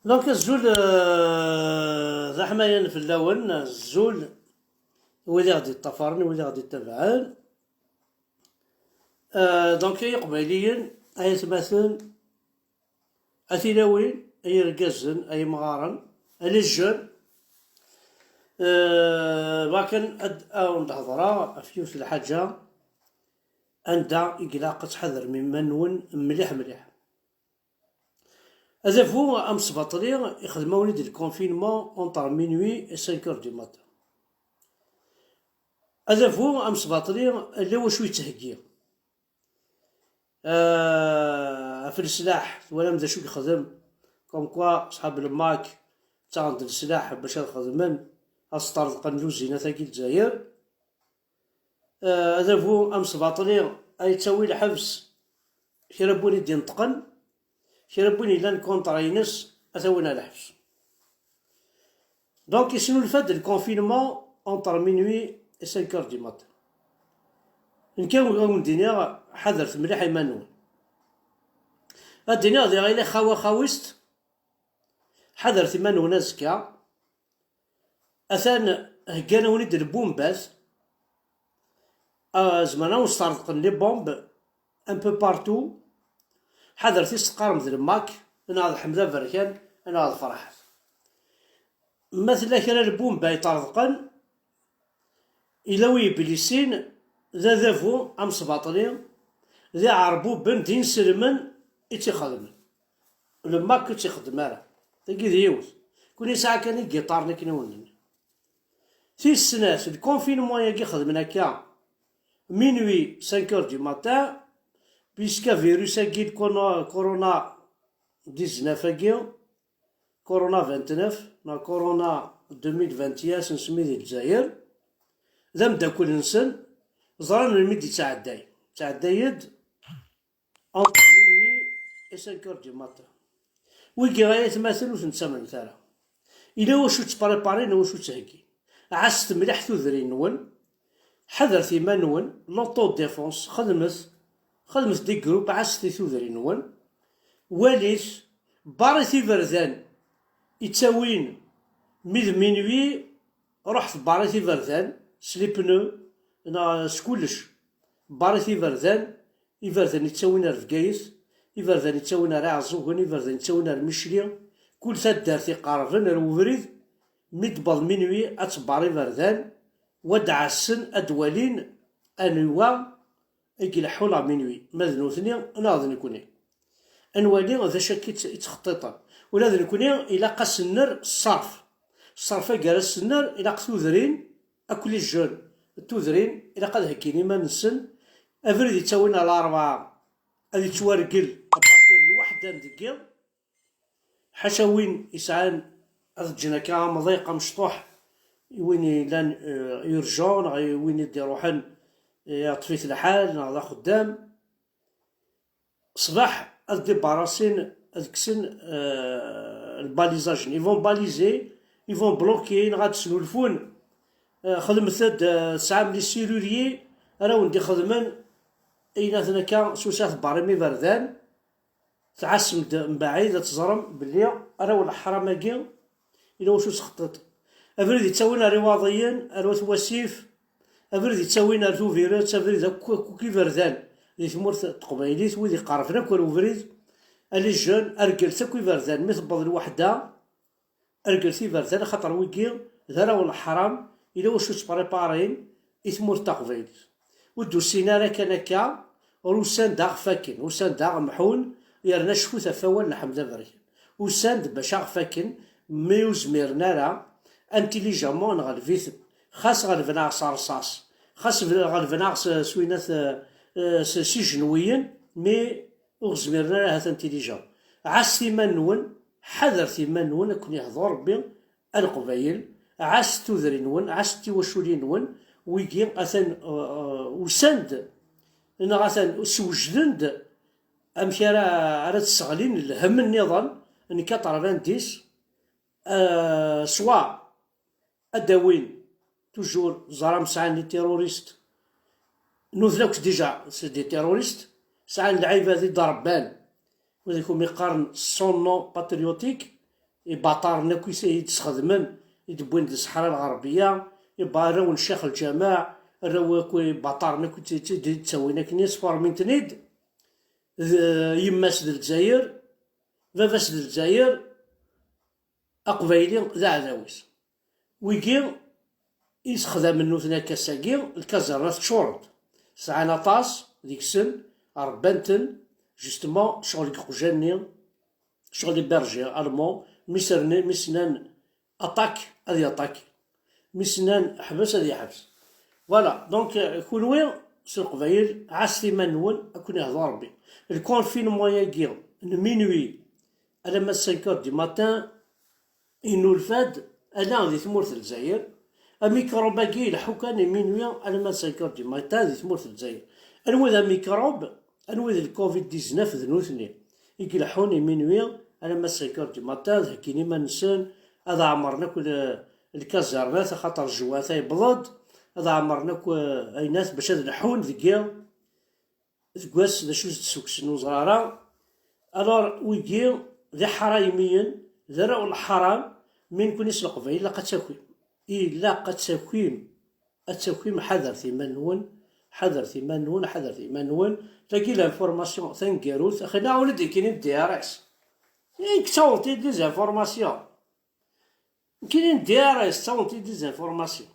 دونك الزول زعما في اللون الزول هو اللي غادي يطفرن هو اللي غادي يتبعن. دونك أي قبيليين أي تماثل أثيلاوين أي رقازن أي مغارن أي الجن. لكن أو الهضرة فيوس الحاجة عندها إقلاق تحذر من منون مليح مليح. هذا فو أمس بطريق يخدموني ديال الكونفينمون اونتر مينوي و 5 دو ماتان. هذا فو أمس بطريق اللي هو شوي تهكير في السلاح ولا مدا شو يخدم كوم كوا صحاب الماك تاع السلاح باش يخدمن أسطر القنجوز زينة تاكي الجزائر. هذا فو أمس بطريق أي تسوي الحبس كيربوني دي نطقن كيربوني لان كونطراينس أثوينا الحبس. دونك يسنو الفاد الكونفينمون اونتر مينوي و 5 دو ماتان. إن كان الدنيا حذرت مليح يمانون الدنيا ذي غير خاوة خاوست حذرت يمانون أزكا أثان هكانا وليد البومباز زمانا وستارتقن لي بومب ان بو بارتو حذرت يستقارم ذي الماك أنا هذا حمزة بركان أنا هذا فرح مثلا كان البومبا يطرقن إلا وي بليسين ذا ذافو أمس باطلي ذا عربو بن دين سلمن يتخدم الماك يتخدم مالا تلقي ديوث كوني ساعة كان الجيتار لكن ونن في السنة في الكونفينمون يجي خدمنا كا مينوي 5 دو ماتان بيسكا فيروس كي كورونا 19 كورونا 29 نا كورونا 2021 سنسمي ديال الجزائر ذا مداكل نسن زران الميدي تعداي يد اونتر مينوي و 5 دو ماتان ويكي غاية تماثل واش نتسامى مثالا إلا واشو تبريبارين واشو تهكي عست مليح تودرين نون حذرت إيمان نون لوطو ديفونس خدمت دي جروب عست تودرين نون واليت باريتي فردان يتساوين ميد مينوي رحت باريتي فردان سليبنو انا سكولش باريتي فردان يفردان يتساوين رفقايس يفردان يتساوين راه عزوغن يفردان يتساوين مشلي كل دارتي قارفن الوفريد ميدبض مينوي اتباري فردان ودع السن ادوالين انوا يقلحو لا مينوي ماذنوثني ناض نكوني انوالي ذا شاكي يتخطيطا ولا ذا نكوني الى قاس النر الصرف قال النر الى قتوذرين اكل الجون التوذرين الى قد هكيني ما نسن افريد يتساوينا الاربعه هذه توارقل ابارتير الوحده ندقل حاشا وين يسعان هذا جناكا مضيقه مشطوح وين لان يرجون وين يدي روحن يطفيت الحال هذا خدام صباح هذ باراسين هذكسن الباليزاج يفون باليزي يفون بلوكي غاد سنولفون خدمت ساعه ملي السيلوليي راه وندي خدمن ايناتنا كا سوسات بارمي بردان تعسم من بعيد تزرم بلي راه الحراماكي الى واش تخطط افريد يتساوينا رياضيا اروت وسيف افريد يتساوينا توفيرات افريد كوكي بردان اللي ثمورت تقبايليت ويدي قارفنا كل وفريد اللي جون ارجلت كوي بردان مثبض الوحده ارجلتي بردان خاطر ويكي ذا ولا حرام الى واش تبريبارين يثمور تقبايليت ودو السينارا كان هكا روسان داغ فاكن روسان داغ محون يرنا شفوث فوال نحمد بركن وساند باش فاكن ميوزميرنا راه انتيليجامون غالفيت خاص غالفنا صارصاص خاص غالفنا سوينات سجنويا مي وغزميرنا راه هذا انتيليجون عاستي منون حذرتي منون كون يهضر ربي القبايل عاست تذري نون عاست توشولي نون ويجي اثن وساند انا غاثن سوجدند امشي راه تسغلين الهم النظام اني كطرفان ديس سوا اداوين توجور زرام ساعه لي تيروريست نوذلوكس ديجا سي دي تيروريست ساعه اللعيبه ذي ضربان وذيكم يقارن سون نو باتريوتيك يباطارنا كويس يتخدمن يدبوين الصحراء الغربية يبا راون الشيخ الجماع راو كوي باطارنا كوي تسوينا كني صفار من تنيد يماس د الجزائر باباس د الجزائر أقبايلي ذا عداويس ويجي يستخدم النوثنا كاساكي الكازرات تشورت سعانا طاس ديك السن ربانتن جوستومون شغل قجاني شغل برجي ألمون مسنان أطاك هذي أطاك مسنان حبس هذي حبس فوالا دونك كل وين سي القبايل عاس ما نول أكون يهضر ربي الكونفينمون ياكي مينوي على ما 5 دي ماتان إنو الفاد أنا غادي تمورت الجزائر الميكروب باقي يلحو كان مينوي على ما 5 دي ماتان غادي تمورت الجزائر أنو ذا ميكروب أنو ذا الكوفيد 19 ذنوثني يلحوني مينوي على ما 5 دي ماتان هكيني ما نسان هذا عمرنا كل الكازرنات خاطر الجواثة يبلض هذا عمرنا أي ناس باش هاد الحون ذكيا ذكواس ذا شو تسوكسنو زرارة ألور ويجي ذي حرايميا ذا راو الحرام من كون يسلق فيه إلا قد تكوين إلا قد تكوين التكوين حذر ثمان نون حذر ثمان نون حذر ثمان نون تلاقي لانفورماسيون ثانكاروث أخينا ولدي كاينين دي ار اس كتاونتي دي زانفورماسيون كاينين دي ار اس تاونتي دي زانفورماسيون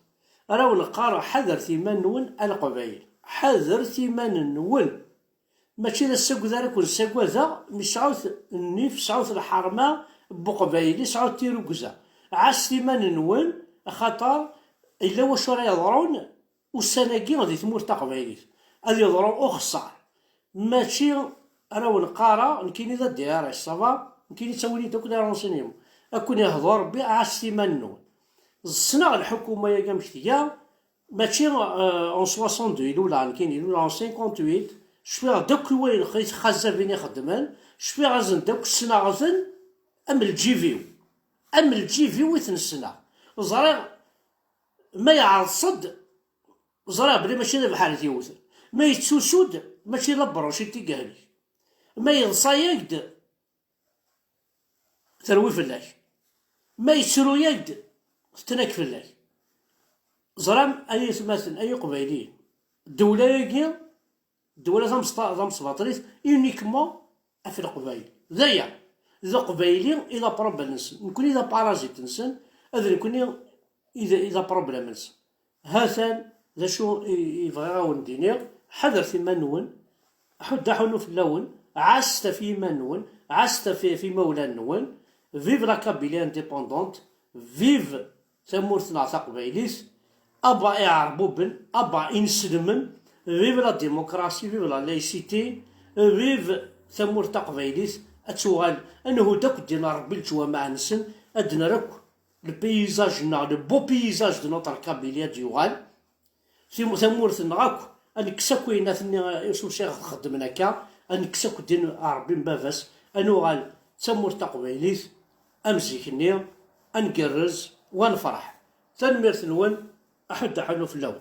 راهو نقارا حذر ثمان نون القبايل حذر ثمان نون ماشي لا الساق ذاك ولا الساق ذا مش عاوث النيف سعوث الحرمه بقبايلي سعوث تيروكزا عاس ثمان نون خاطر الا واش راه يضرون والسناكي غادي تمور تا قبايليت غادي يضرون اخصار ماشي راهو نقارا كاين ذا دي ار اس صافا كاين تسولي دوك لي رونسينيمون اكون يهضر بي عاس ثمان نون السنة الحكومة يا مشتيا ماشي اون 62 الاولى كاين الاولى اون 58 شويه دوك وين خازا فين يخدمان شويه غازن دوك السنة غازن ام الجيفيو ام الجيفيو ويثن السنة زرا ما يعرض صد زرا بلي ماشي بحال تيوث ما يتسوسود ماشي لبروشي تيقالي ما يغصايد تروي فلاش ما يسرو يد تنك فلاش زرام اي مثلا اي قبايليين الدولة ياكي الدولة ضم سباطريس يونيكمون في القبايل ذايا إذا قبايلي إذا بروبلم نسن نكون إذا بارازيت نسن هذا يكون إذا بروبلم نسن هذا ذا شو يبغي راون دينير حذر في منون حد حنو في اللون عست في منون عست في مولى النون فيف لا كابيلي انديبوندونت فيف ثمورتنا تاع قبايليس أبا يعربو بن أبا ينسلمن فيف لا ديموكراسي فيف لا لايسيتي فيف ثمور تاع قبايليس أتوغال أنه داك دينا ربي الجوامع نسن أدنا راك البيزاج لو بو بيزاج دو نوتر كابيليا ديوغال ثمورتنا غاك أنكساكو يناثني شو شيخ خدمنا كا أنكساكو دين ربي مبافاس أنوغال ثمور تاع قبايليس أمزيكني أنقرز ونفرح تنميرت نون أحد حلو في اللون.